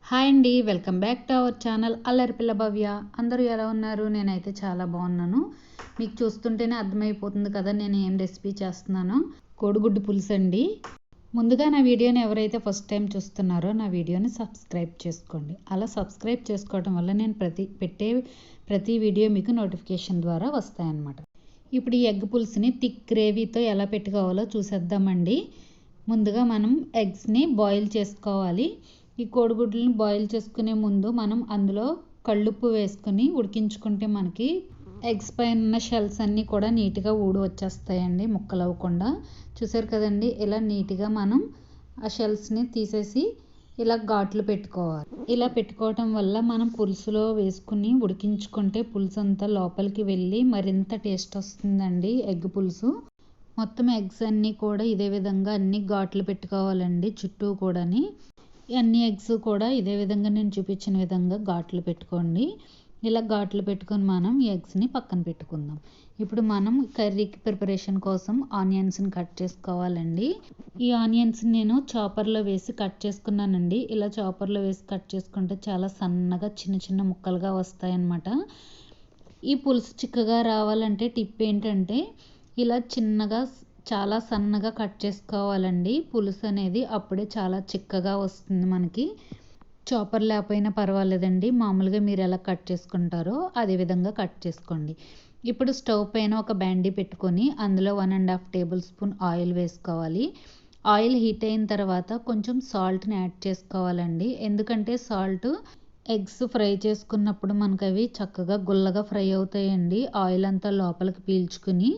Hi అండి, welcome back to our channel Allaripilla Bhavya. అందరూ ఎలా ఉన్నారు? నేనైతే చాలా బాగున్నాను. మీకు చూస్తుంటేనే అర్థమైపోతుంది కదా నేను ఏం రెసిపీ చేస్తున్నానో. కోడిగుడ్డు పులుసు అండి. ముందుగా నా వీడియోని ఎవరైతే ఫస్ట్ టైం చూస్తున్నారో నా వీడియోని సబ్స్క్రైబ్ చేసుకోండి. అలా సబ్స్క్రైబ్ చేసుకోవడం వల్ల నేను పెట్టే ప్రతి వీడియో మీకు నోటిఫికేషన్ ద్వారా వస్తాయన్నమాట. ఇప్పుడు ఈ ఎగ్ పులుసుని థిక్ గ్రేవీతో ఎలా పెట్టుకోవాలో చూసేద్దామండి. ముందుగా మనం ఎగ్స్ని బాయిల్ చేసుకోవాలి. ఈ కోడిగుడ్లని బాయిల్ చేసుకునే ముందు మనం అందులో కళ్ళుప్పు వేసుకొని ఉడికించుకుంటే మనకి ఎగ్స్ పైన ఉన్న షెల్స్ అన్నీ కూడా నీట్గా ఊడి వచ్చేస్తాయండి, ముక్కలు అవ్వకుండా. చూసారు కదండి, ఇలా నీట్గా మనం ఆ షెల్స్ని తీసేసి ఇలా ఘాట్లు పెట్టుకోవాలి. ఇలా పెట్టుకోవటం వల్ల మనం పులుసులో వేసుకుని ఉడికించుకుంటే పులుసు అంతా లోపలికి వెళ్ళి మరింత టేస్ట్ వస్తుందండి ఎగ్ పులుసు. మొత్తం ఎగ్స్ అన్నీ కూడా ఇదే విధంగా అన్ని ఘాట్లు పెట్టుకోవాలండి చుట్టూ కూడాని. అన్ని ఎగ్స్ కూడా ఇదే విధంగా నేను చూపించిన విధంగా ఘాట్లు పెట్టుకోండి. ఇలా ఘాట్లు పెట్టుకొని మనం ఈ ఎగ్స్ని పక్కన పెట్టుకుందాం. ఇప్పుడు మనం కర్రీకి ప్రిపరేషన్ కోసం ఆనియన్స్ని కట్ చేసుకోవాలండి. ఈ ఆనియన్స్ని నేను చాపర్లో వేసి కట్ చేసుకున్నానండి. ఇలా చాపర్లో వేసి కట్ చేసుకుంటే చాలా సన్నగా చిన్న చిన్న ముక్కలుగా వస్తాయన్నమాట. ఈ పులుసు చిక్కగా రావాలంటే టిప్ ఏంటంటే ఇలా చిన్నగా చాలా సన్నగా కట్ చేసుకోవాలండి పులుసు అనేది. అప్పుడే చాలా చిక్కగా వస్తుంది మనకి. చాపర్ లేకపోయినా పర్వాలేదండి, మామూలుగా మీరు ఎలా కట్ చేసుకుంటారో అదే విధంగా కట్ చేసుకోండి. ఇప్పుడు స్టవ్ పైన ఒక బాండీ పెట్టుకొని అందులో 1.5 టేబుల్ స్పూన్ ఆయిల్ వేసుకోవాలి. ఆయిల్ హీట్ అయిన తర్వాత కొంచెం సాల్ట్ని యాడ్ చేసుకోవాలండి. ఎందుకంటే సాల్ట్ ఎగ్స్ ఫ్రై చేసుకున్నప్పుడు మనకు అవి చక్కగా గుల్లగా ఫ్రై అవుతాయండి. ఆయిల్ అంతా లోపలికి పీల్చుకుని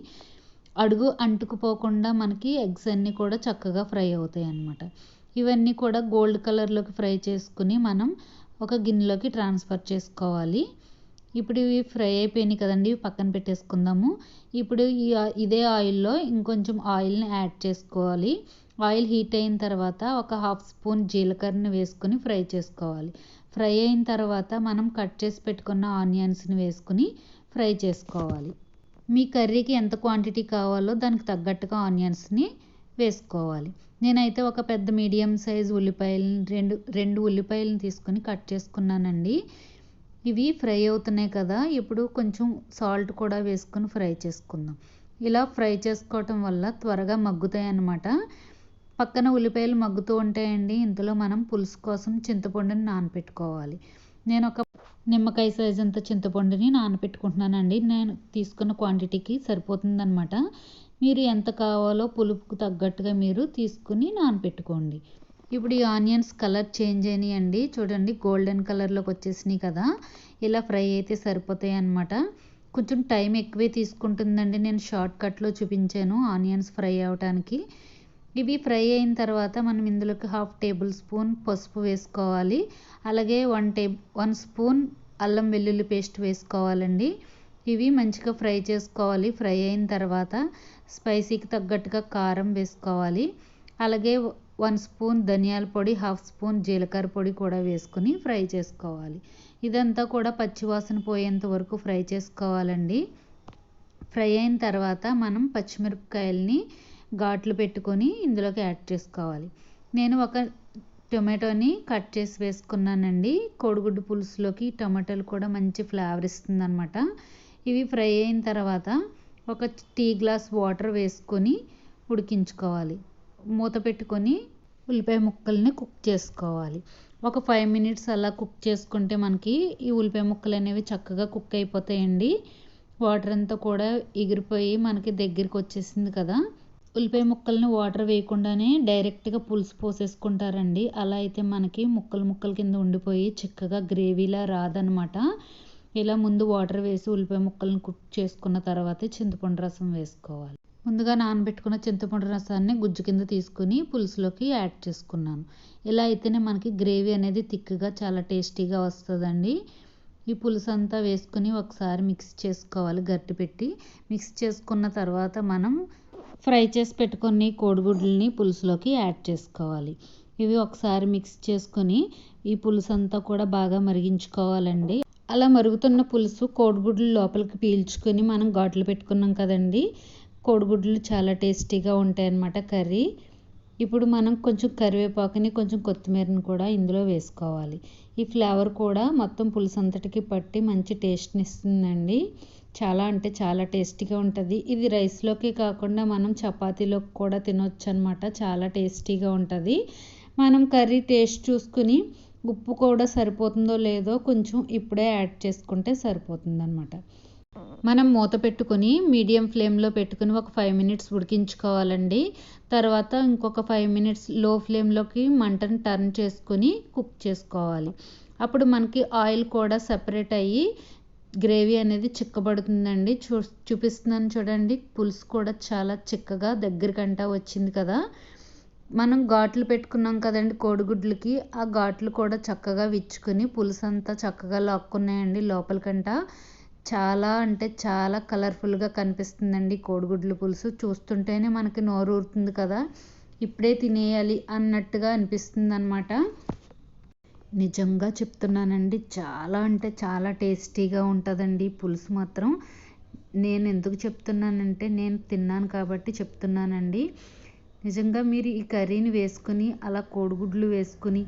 అడుగు అంటుకుపోకుండా మనకి ఎగ్స్ అన్నీ కూడా చక్కగా ఫ్రై అవుతాయి అన్నమాట. ఇవన్నీ కూడా గోల్డ్ కలర్లోకి ఫ్రై చేసుకుని మనం ఒక గిన్నెలోకి ట్రాన్స్ఫర్ చేసుకోవాలి. ఇప్పుడు ఇవి ఫ్రై అయిపోయినాయి కదండి, ఇవి పక్కన పెట్టేసుకుందాము. ఇప్పుడు ఇదే ఆయిల్లో ఇంకొంచెం ఆయిల్ని యాడ్ చేసుకోవాలి. ఆయిల్ హీట్ అయిన తర్వాత ఒక 1/2 స్పూన్ జీలకర్రని వేసుకుని ఫ్రై చేసుకోవాలి. ఫ్రై అయిన తర్వాత మనం కట్ చేసి పెట్టుకున్న ఆనియన్స్ని వేసుకుని ఫ్రై చేసుకోవాలి. మీ కర్రీకి ఎంత క్వాంటిటీ కావాలో దానికి తగ్గట్టుగా ఆనియన్స్ని వేసుకోవాలి. నేనైతే ఒక పెద్ద మీడియం సైజ్ ఉల్లిపాయలు రెండు ఉల్లిపాయలను తీసుకొని కట్ చేసుకున్నానండి. ఇవి ఫ్రై అవుతున్నాయి కదా, ఇప్పుడు కొంచెం సాల్ట్ కూడా వేసుకొని ఫ్రై చేసుకుందాం. ఇలా ఫ్రై చేసుకోవటం వల్ల త్వరగా మగ్గుతాయి అన్నమాట. పక్కన ఉల్లిపాయలు మగ్గుతూ ఉంటాయండి. ఇందులో మనం పులుసు కోసం చింతపండుని నానపెట్టుకోవాలి. నేను ఒక నిమ్మకాయ సైజ్ అంత చింతపండుని నానపెట్టుకుంటున్నానండి. నేను తీసుకున్న క్వాంటిటీకి సరిపోతుందన్నమాట. మీరు ఎంత కావాలో పులుపుకు తగ్గట్టుగా మీరు తీసుకుని నానపెట్టుకోండి. ఇప్పుడు ఈ ఆనియన్స్ కలర్ చేంజ్ అయినాయండి. చూడండి, గోల్డెన్ కలర్లోకి వచ్చేసినాయి కదా. ఇలా ఫ్రై అయితే సరిపోతాయి అన్నమాట. కొంచెం టైం ఎక్కువే తీసుకుంటుందండి. నేను షార్ట్ కట్లో చూపించాను ఆనియన్స్ ఫ్రై అవ్వటానికి. ఇవి ఫ్రై అయిన తర్వాత మనం ఇందులోకి 1/2 టేబుల్ స్పూన్ పసుపు వేసుకోవాలి. అలాగే 1 స్పూన్ అల్లం వెల్లుల్లి పేస్ట్ వేసుకోవాలండి. ఇవి మంచిగా ఫ్రై చేసుకోవాలి. ఫ్రై అయిన తర్వాత స్పైసీకి తగ్గట్టుగా కారం వేసుకోవాలి. అలాగే 1 స్పూన్ ధనియాల పొడి, 1/2 స్పూన్ జీలకర్ర పొడి కూడా వేసుకుని ఫ్రై చేసుకోవాలి. ఇదంతా కూడా పచ్చివాసన పోయేంత వరకు ఫ్రై చేసుకోవాలండి. ఫ్రై అయిన తర్వాత మనం పచ్చిమిరపకాయలని ఘాట్లు పెట్టుకొని ఇందులోకి యాడ్ చేసుకోవాలి. నేను ఒక టొమాటోని కట్ చేసి వేసుకున్నానండి. కోడిగుడ్డు పులుసులోకి టొమాటోలు కూడా మంచి ఫ్లేవర్ ఇస్తుంది అనమాట. ఇవి ఫ్రై అయిన తర్వాత ఒక టీ గ్లాస్ వాటర్ వేసుకొని ఉడికించుకోవాలి. మూత పెట్టుకొని ఉల్లిపాయ ముక్కల్ని కుక్ చేసుకోవాలి. ఒక 5 మినిట్స్ అలా కుక్ చేసుకుంటే మనకి ఈ ఉల్లిపాయ ముక్కలు అనేవి చక్కగా కుక్ అయిపోతాయండి. వాటర్ అంతా కూడా ఎగిరిపోయి మనకి దగ్గరికి వచ్చేసింది కదా. ఉల్లిపాయ ముక్కల్ని వాటర్ వేయకుండానే డైరెక్ట్గా పులుసు పోసేసుకుంటారండి. అలా అయితే మనకి ముక్కలు కింద ఉండిపోయి చిక్కగా గ్రేవీలా రాదనమాట. ఇలా ముందు వాటర్ వేసి ఉల్లిపాయ ముక్కల్ని కుక్ చేసుకున్న తర్వాత చింతపండు రసం వేసుకోవాలి. ముందుగా నానబెట్టుకున్న చింతపండు రసాన్ని గుజ్జు కింద తీసుకుని పులుసులోకి యాడ్ చేసుకున్నాను. ఇలా అయితేనే మనకి గ్రేవీ అనేది థిక్గా చాలా టేస్టీగా వస్తుందండి. ఈ పులుసు అంతా వేసుకుని ఒకసారి మిక్స్ చేసుకోవాలి. గరిటె పెట్టి మిక్స్ చేసుకున్న తర్వాత మనం ఫ్రై చేసి పెట్టుకొని కోడిగుడ్లని పులుసులోకి యాడ్ చేసుకోవాలి. ఇవి ఒకసారి మిక్స్ చేసుకొని ఈ పులుసు అంతా కూడా బాగా మరిగించుకోవాలండి. అలా మరుగుతున్న పులుసు కోడిగుడ్లు లోపలికి పీల్చుకొని మనం ఘాట్లు పెట్టుకున్నాం కదండి. కోడిగుడ్లు చాలా టేస్టీగా ఉంటాయి అన్నమాట కర్రీ. ఇప్పుడు మనం కొంచెం కరివేపాకుని కొంచెం కొత్తిమీరని కూడా ఇందులో వేసుకోవాలి. ఈ ఫ్లేవర్ కూడా మొత్తం పులుసు అంతటికి పట్టి మంచి టేస్ట్ని ఇస్తుందండి. చాలా అంటే చాలా టేస్టీగా ఉంటుంది. ఇది రైస్లోకి కాకుండా మనం చపాతీలోకి కూడా తినొచ్చు అనమాట. చాలా టేస్టీగా ఉంటుంది. మనం కర్రీ టేస్ట్ చూసుకుని ఉప్పు కూడా సరిపోతుందో లేదో కొంచెం ఇప్పుడే యాడ్ చేసుకుంటే సరిపోతుంది అనమాట. మనం మూత పెట్టుకొని మీడియం ఫ్లేమ్లో పెట్టుకుని ఒక 5 మినిట్స్ ఉడికించుకోవాలండి. తర్వాత ఇంకొక 5 మినిట్స్ లో ఫ్లేమ్లోకి మంటను టర్న్ చేసుకొని కుక్ చేసుకోవాలి. అప్పుడు మనకి ఆయిల్ కూడా సపరేట్ అయ్యి గ్రేవీ అనేది చిక్కబడుతుందండి. చూపిస్తున్నాను చూడండి. పులుసు కూడా చాలా చిక్కగా దగ్గరికంటా వచ్చింది కదా. మనం ఘాట్లు పెట్టుకున్నాం కదండి కోడిగుడ్లకి, ఆ ఘాట్లు కూడా చక్కగా విచ్చుకొని పులుసు అంతా చక్కగా లాక్కున్నాయండి లోపలికంట. చాలా అంటే చాలా కలర్ఫుల్గా కనిపిస్తుందండి కోడిగుడ్ల పులుసు. చూస్తుంటేనే మనకి నోరు ఊరుతుంది కదా, ఇప్పుడే తినేయాలి అన్నట్టుగా అనిపిస్తుంది అనమాట. నిజంగా చెప్తున్నానండి, చాలా అంటే చాలా టేస్టీగా ఉంటుందండి పులుసు మాత్రం. నేను ఎందుకు చెప్తున్నానంటే నేను తిన్నాను కాబట్టి చెప్తున్నానండి. నిజంగా మీరు ఈ కర్రీని వేసుకుని అలా కోడిగుడ్లు వేసుకుని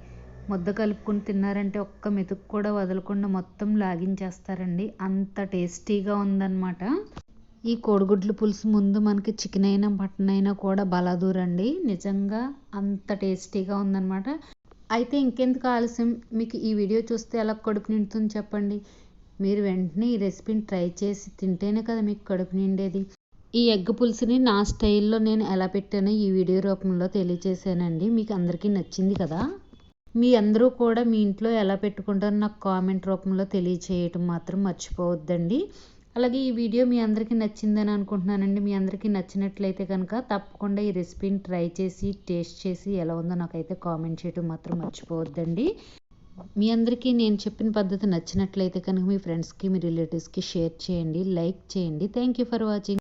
ముద్ద కలుపుకొని తిన్నారంటే ఒక్క మెతుకు కూడా వదలకుండా మొత్తం లాగించేస్తారండి. అంత టేస్టీగా ఉందన్నమాట. ఈ కోడిగుడ్ల పులుసు ముందు మనకి చికెన్ అయినా మటన్ అయినా కూడా బలాదూరండి. నిజంగా అంత టేస్టీగా ఉందన్నమాట. అయితే ఇంకెందుకు ఆలస్యం, మీకు ఈ వీడియో చూస్తే ఎలా కడుపు నిండుతుంది చెప్పండి. మీరు వెంటనే ఈ రెసిపీని ట్రై చేసి తింటేనే కదా మీకు కడుపు నిండేది. ఈ ఎగ్ పులుసుని నా స్టైల్లో నేను ఎలా పెట్టానో ఈ వీడియో రూపంలో తెలియజేశానండి. మీకు అందరికీ నచ్చింది కదా. మీ అందరూ కూడా మీ ఇంట్లో ఎలా పెట్టుకుంటారో నాకు కామెంట్ రూపంలో తెలియచేయటం మాత్రం మర్చిపోవద్దండి. అలాగే ఈ వీడియో మీ అందరికీ నచ్చిందని అనుకుంటున్నానండి. మీ అందరికీ నచ్చినట్లయితే కనుక తప్పకుండా ఈ రెసిపీని ట్రై చేసి టేస్ట్ చేసి ఎలా ఉందో నాకైతే కామెంట్ చేయడం మాత్రం మర్చిపోవద్దండి. మీ అందరికీ నేను చెప్పిన పద్ధతి నచ్చినట్లయితే కనుక మీ ఫ్రెండ్స్కి మీ రిలేటివ్స్కి షేర్ చేయండి, లైక్ చేయండి. Thank you for watching.